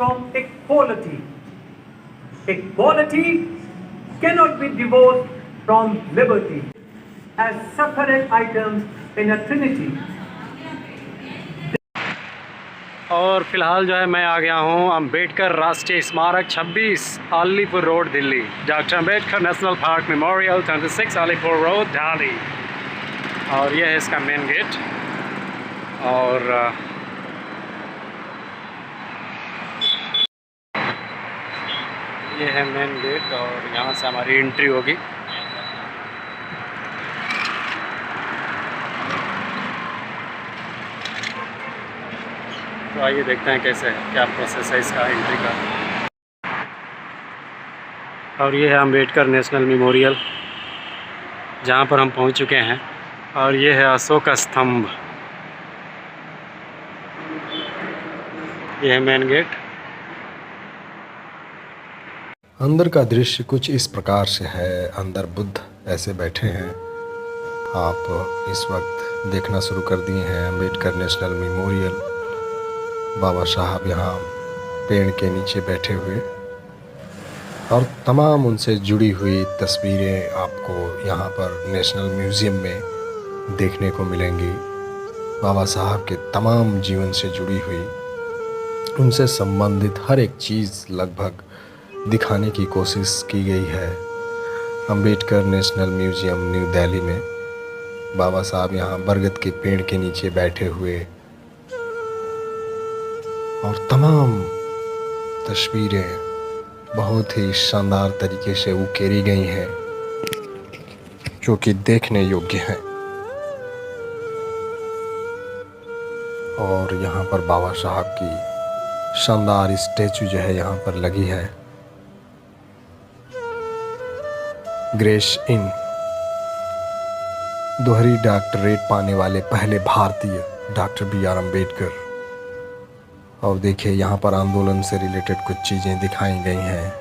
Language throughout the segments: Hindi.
from equality. Equality cannot be divorced from liberty as separate items in a trinity. और फिलहाल जो है मैं आ गया हूँ अम्बेडकर राष्ट्रीय स्मारक 26 Alipur road Delhi. Doctor Ambedkar national park memorial 26 Alipur road Delhi. और यह है इसका मेन गेट। और ये है मेन गेट और यहाँ से हमारी एंट्री होगी। तो आइए देखते हैं कैसे क्या प्रोसेस है इसका एंट्री का। और ये है अम्बेडकर नेशनल मेमोरियल जहाँ पर हम पहुँच चुके हैं। और ये है अशोक स्तंभ। ये है मेन गेट। अंदर का दृश्य कुछ इस प्रकार से है। अंदर बुद्ध ऐसे बैठे हैं। आप इस वक्त देखना शुरू कर दिए हैं अम्बेडकर नेशनल मेमोरियल। बाबा साहब यहाँ पेड़ के नीचे बैठे हुए और तमाम उनसे जुड़ी हुई तस्वीरें आपको यहाँ पर नेशनल म्यूज़ियम में देखने को मिलेंगी। बाबा साहब के तमाम जीवन से जुड़ी हुई, उनसे संबंधित हर एक चीज़ लगभग दिखाने की कोशिश की गई है Ambedkar national museum new Delhi में। बाबा साहब यहाँ बरगद के पेड़ के नीचे बैठे हुए और तमाम तस्वीरें बहुत ही शानदार तरीके से उकेरी गई हैं जो कि देखने योग्य हैं। और यहाँ पर बाबा साहब की शानदार स्टैचू जो है यहाँ पर लगी है। ग्रेस इन दोहरी डॉक्टरेट पाने वाले पहले भारतीय डॉक्टर B.R. अम्बेडकर। और देखिए यहाँ पर आंदोलन से रिलेटेड कुछ चीज़ें दिखाई गई हैं।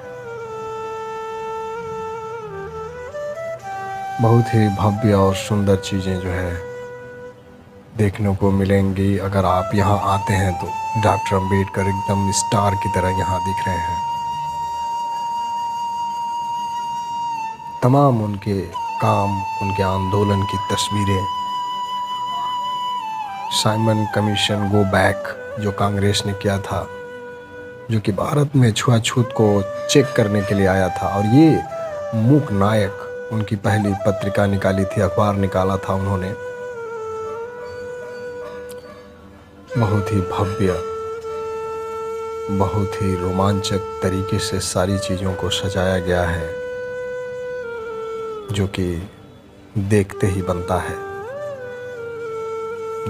बहुत ही भव्य और सुंदर चीज़ें जो है देखने को मिलेंगी अगर आप यहाँ आते हैं तो। डॉक्टर अम्बेडकर एकदम स्टार की तरह यहाँ दिख रहे हैं। तमाम उनके काम, उनके आंदोलन की तस्वीरें, साइमन कमीशन गो बैक जो कांग्रेस ने किया था, जो कि भारत में छुआछूत को चेक करने के लिए आया था। और ये मूक नायक उनकी पहली पत्रिका निकाली थी, अखबार निकाला था उन्होंने। बहुत ही भव्य, बहुत ही रोमांचक तरीके से सारी चीज़ों को सजाया गया है जो कि देखते ही बनता है।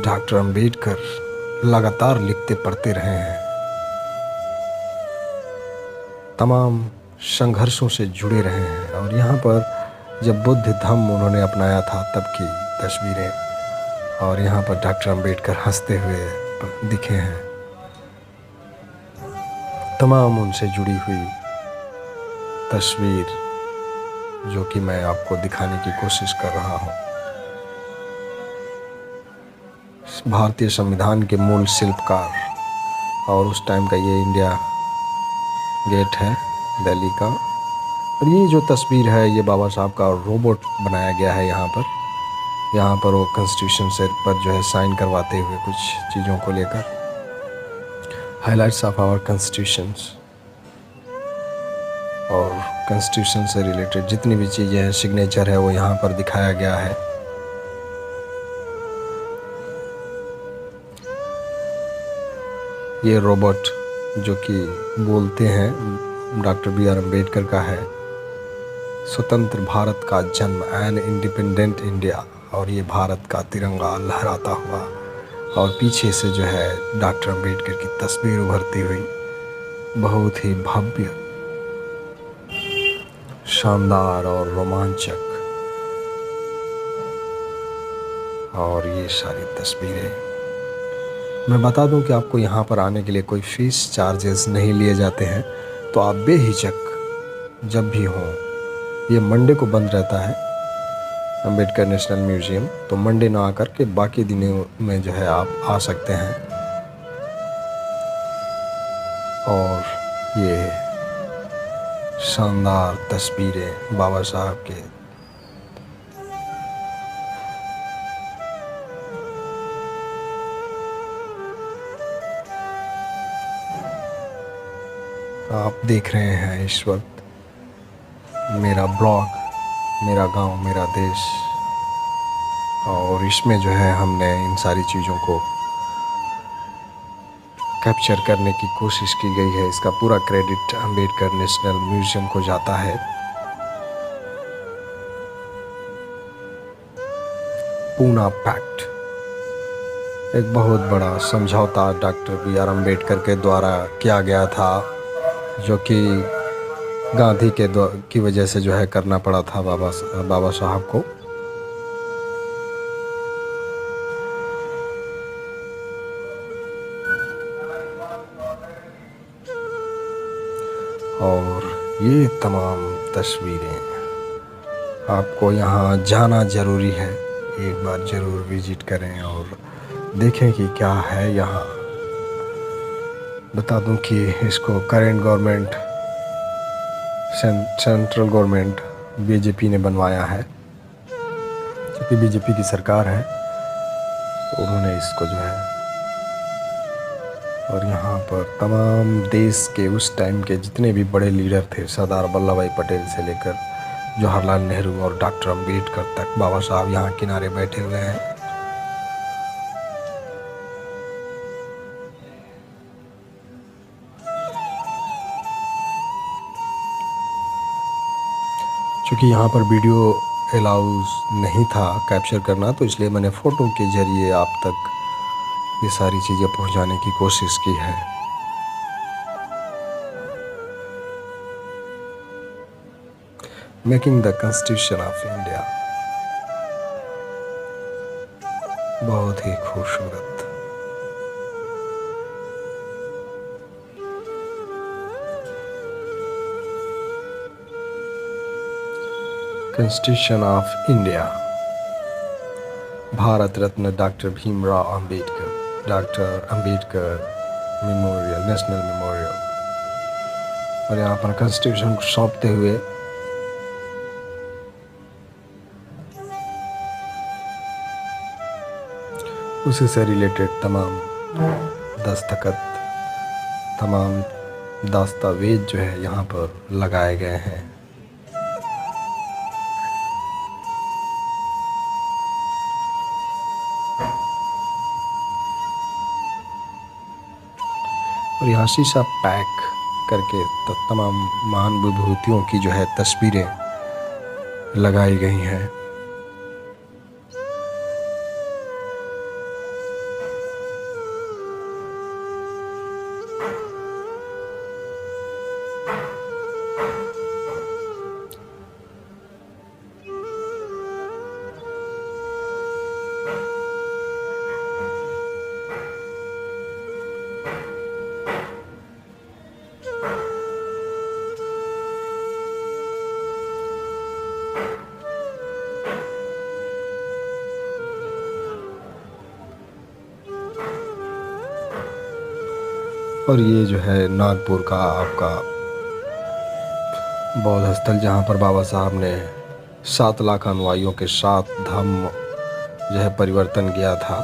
डॉक्टर अम्बेडकर लगातार लिखते पढ़ते रहे हैं, तमाम संघर्षों से जुड़े रहे हैं। और यहाँ पर जब बुद्ध धम्म उन्होंने अपनाया था तब की तस्वीरें। और यहाँ पर डॉक्टर अम्बेडकर हंसते हुए दिखे हैं। तमाम उनसे जुड़ी हुई तस्वीर जो कि मैं आपको दिखाने की कोशिश कर रहा हूँ। भारतीय संविधान के मूल शिल्पकार और उस टाइम का ये इंडिया गेट है दिल्ली का। और ये जो तस्वीर है ये बाबा साहब का रोबोट बनाया गया है यहाँ पर वो कॉन्स्टिट्यूशन से पर जो है साइन करवाते हुए कुछ चीज़ों को लेकर, हाइलाइट्स ऑफ आवर कॉन्स्टिट्यूशंस। और कॉन्स्टिट्यूशन से रिलेटेड जितनी भी चीज़ें हैं, सिग्नेचर है, वो यहाँ पर दिखाया गया है। ये रोबोट जो कि बोलते हैं डॉक्टर B.R. अम्बेडकर का है। स्वतंत्र भारत का जन्म, एन इंडिपेंडेंट इंडिया। और ये भारत का तिरंगा लहराता हुआ और पीछे से जो है डॉक्टर अम्बेडकर की तस्वीर उभरती हुई, बहुत ही भव्य, शानदार और रोमांचक। और ये सारी तस्वीरें, मैं बता दूं कि आपको यहाँ पर आने के लिए कोई फीस चार्जेस नहीं लिए जाते हैं। तो आप बेहिचक जब भी हों, ये मंडे को बंद रहता है अम्बेडकर नेशनल म्यूज़ियम, तो मंडे ना आकर के बाकी दिनों में जो है आप आ सकते हैं। और ये शानदार तस्वीरें बाबा साहब के आप देख रहे हैं इस वक्त मेरा ब्लॉग, मेरा गांव मेरा देश। और इसमें जो है हमने इन सारी चीज़ों को कैप्चर करने की कोशिश की गई है। इसका पूरा क्रेडिट अम्बेडकर नेशनल म्यूज़ियम को जाता है। पूना पैक्ट एक बहुत बड़ा समझौता डॉक्टर बी आर अम्बेडकर के द्वारा किया गया था, जो कि गांधी की वजह से जो है करना पड़ा था बाबा साहब को। और ये तमाम तस्वीरें आपको यहाँ जाना ज़रूरी है, एक बार ज़रूर विज़िट करें और देखें कि क्या है यहाँ। बता दूं कि इसको current government, central government BJP ने बनवाया है, क्योंकि बीजेपी की सरकार है, तो उन्होंने इसको जो है। और यहाँ पर तमाम देश के उस टाइम के जितने भी बड़े लीडर थे, सरदार वल्लभ भाई पटेल से लेकर जवाहरलाल नेहरू और डॉक्टर अम्बेडकर तक, बाबा साहब यहाँ किनारे बैठे हुए हैं। क्योंकि यहाँ पर वीडियो अलाउज नहीं था कैप्चर करना, तो इसलिए मैंने फ़ोटो के ज़रिए आप तक ये सारी चीज़ें पहुँचाने की कोशिश की है। Making the constitution of India, बहुत ही खूबसूरत। Constitution of India, Bharat Ratna doctor Bhimrao Ambedkar, doctor Ambedkar memorial, national memorial. और यहाँ पर कॉन्स्टिट्यूशन को सौंपते हुए उसी से रिलेटेड तमाम दस्तखत, तमाम दस्तावेज जो है यहाँ पर लगाए गए हैं। और यहाँ शीशा पैक करके तमाम महान विभूतियों की जो है तस्वीरें लगाई गई हैं। और ये जो है नागपुर का आपका बौद्ध स्थल, जहाँ पर बाबा साहब ने 7 लाख अनुयायियों के साथ धम्म जो है परिवर्तन किया था,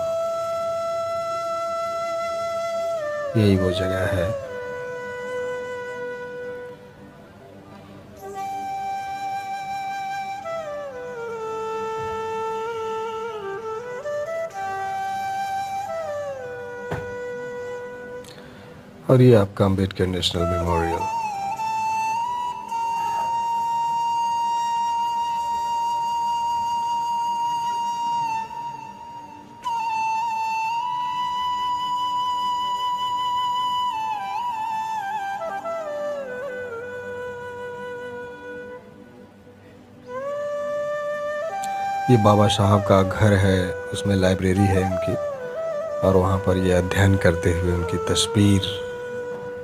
यही वो जगह है। और ये आपका अम्बेडकर नेशनल मेमोरियल। ये बाबा साहब का घर है, उसमें लाइब्रेरी है उनकी, और वहाँ पर ये अध्ययन करते हुए उनकी तस्वीर,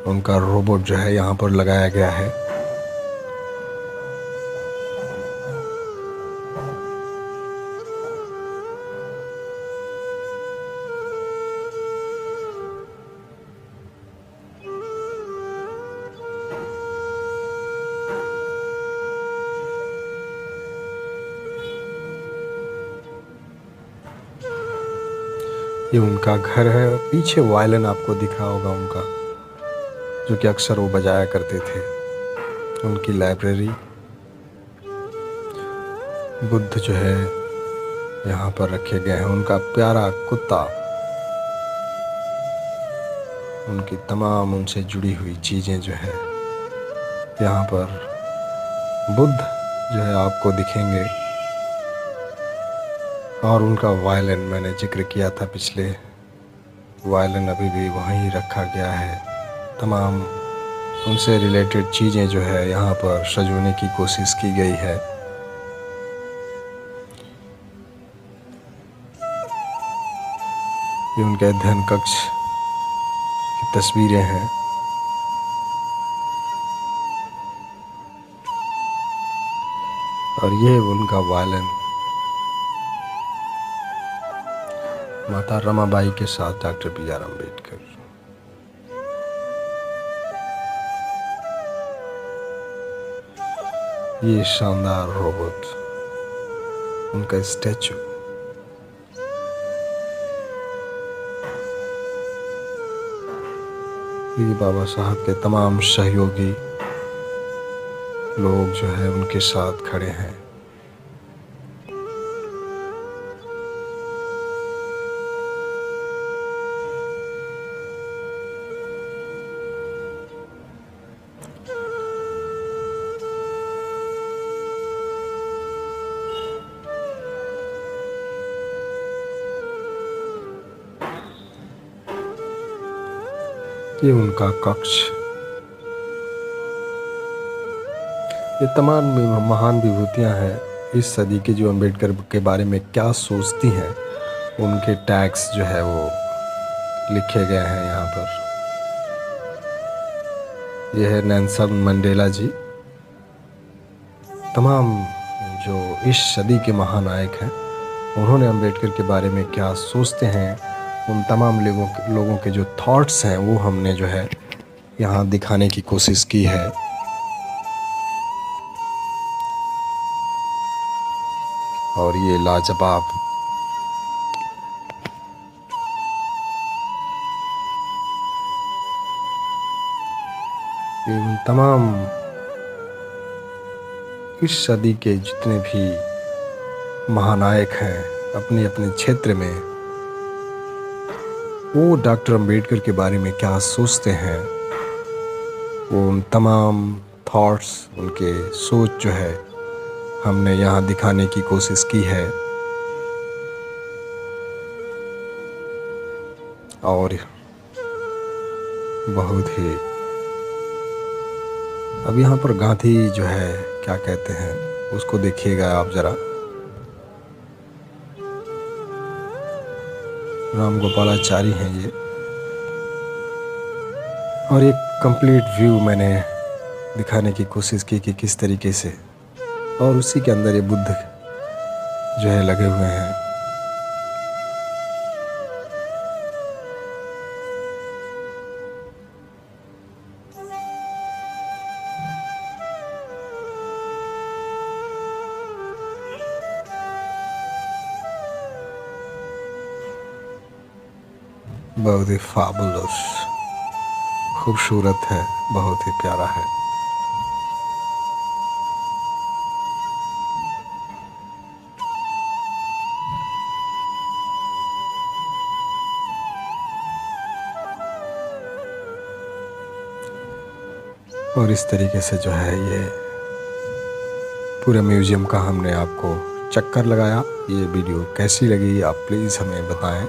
उनका रोबोट जो है यहाँ पर लगाया गया है। ये उनका घर है। पीछे वायलिन आपको दिख रहा होगा उनका, जो कि अक्सर वो बजाया करते थे। उनकी लाइब्रेरी, बुद्ध जो है यहाँ पर रखे गए हैं। उनका प्यारा कुत्ता, उनकी तमाम उनसे जुड़ी हुई चीज़ें जो है यहाँ पर बुद्ध जो है आपको दिखेंगे। और उनका वायलिन, मैंने जिक्र किया था पिछले, वायलिन अभी भी वहीं रखा गया है। तमाम उनसे रिलेटेड चीज़ें जो है यहाँ पर सजोने की कोशिश की गई है। ये उनके अध्ययन कक्ष की तस्वीरें हैं। और ये उनका वायलिन माता रमाबाई के साथ डॉक्टर बी.आर. अम्बेडकर। ये शानदार रोबोट, उनका स्टैचू, ये बाबा साहब के तमाम सहयोगी लोग जो है उनके साथ खड़े हैं। ये उनका कक्ष। ये तमाम महान विभूतियाँ हैं इस सदी के, जो अम्बेडकर के बारे में क्या सोचती हैं, उनके टैग्स जो है वो लिखे गए हैं यहाँ पर। यह है नेल्सन मंडेला जी। तमाम जो इस सदी के महानायक हैं, उन्होंने अम्बेडकर के बारे में क्या सोचते हैं, उन तमाम लोगों के जो थॉट्स हैं वो हमने जो है यहाँ दिखाने की कोशिश की है। और ये लाजवाब इन तमाम इस सदी के जितने भी महानायक हैं अपने अपने क्षेत्र में, वो डॉक्टर अम्बेडकर के बारे में क्या सोचते हैं, वो उन तमाम थॉट्स, उनके सोच जो है हमने यहाँ दिखाने की कोशिश की है। और बहुत ही, अब यहाँ पर गांधी जो है क्या कहते हैं उसको देखिएगा आप ज़रा। राम गोपालाचारी हैं ये। और एक कंप्लीट व्यू मैंने दिखाने की कोशिश की कि किस तरीके से, और उसी के अंदर ये बुद्ध जो है लगे हुए हैं। बहुत ही फाबुलस, खूबसूरत है, बहुत ही प्यारा है। और इस तरीके से जो है ये पूरे म्यूज़ियम का हमने आपको चक्कर लगाया। ये वीडियो कैसी लगी आप प्लीज़ हमें बताएं।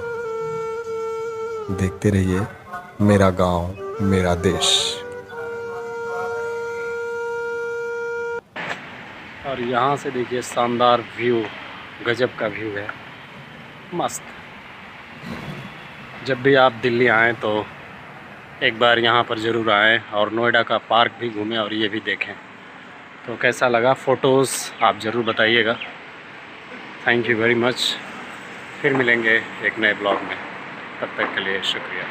देखते रहिए मेरा गांव मेरा देश। और यहाँ से देखिए शानदार व्यू, गजब का व्यू है, मस्त। जब भी आप दिल्ली आएँ तो एक बार यहाँ पर ज़रूर आएँ और नोएडा का पार्क भी घूमें और ये भी देखें। तो कैसा लगा, फ़ोटोज़ आप ज़रूर बताइएगा। Thank you very much. फिर मिलेंगे एक नए ब्लॉग में, तब तक के लिए शुक्रिया।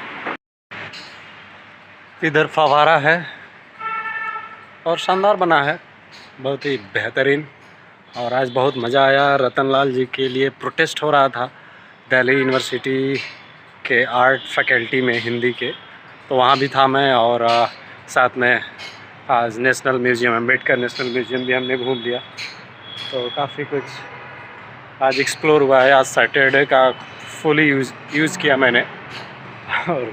इधर फव्वारा है और शानदार बना है, बहुत ही बेहतरीन। और आज बहुत मज़ा आया। रतन लाल जी के लिए प्रोटेस्ट हो रहा था दिल्ली यूनिवर्सिटी के आर्ट फैकल्टी में हिंदी के, तो वहाँ भी था मैं। और साथ में आज national museum, Ambedkar national museum भी हमने घूम लिया। तो काफ़ी कुछ आज एक्सप्लोर हुआ है। आज सैटरडे का फुली यूज़ किया मैंने। और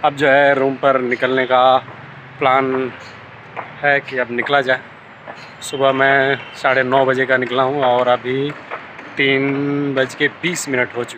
अब जो है रूम पर निकलने का प्लान है कि अब निकला जाए। सुबह मैं 9:30 बजे का निकला हूँ और अभी 3:20 हो चुके।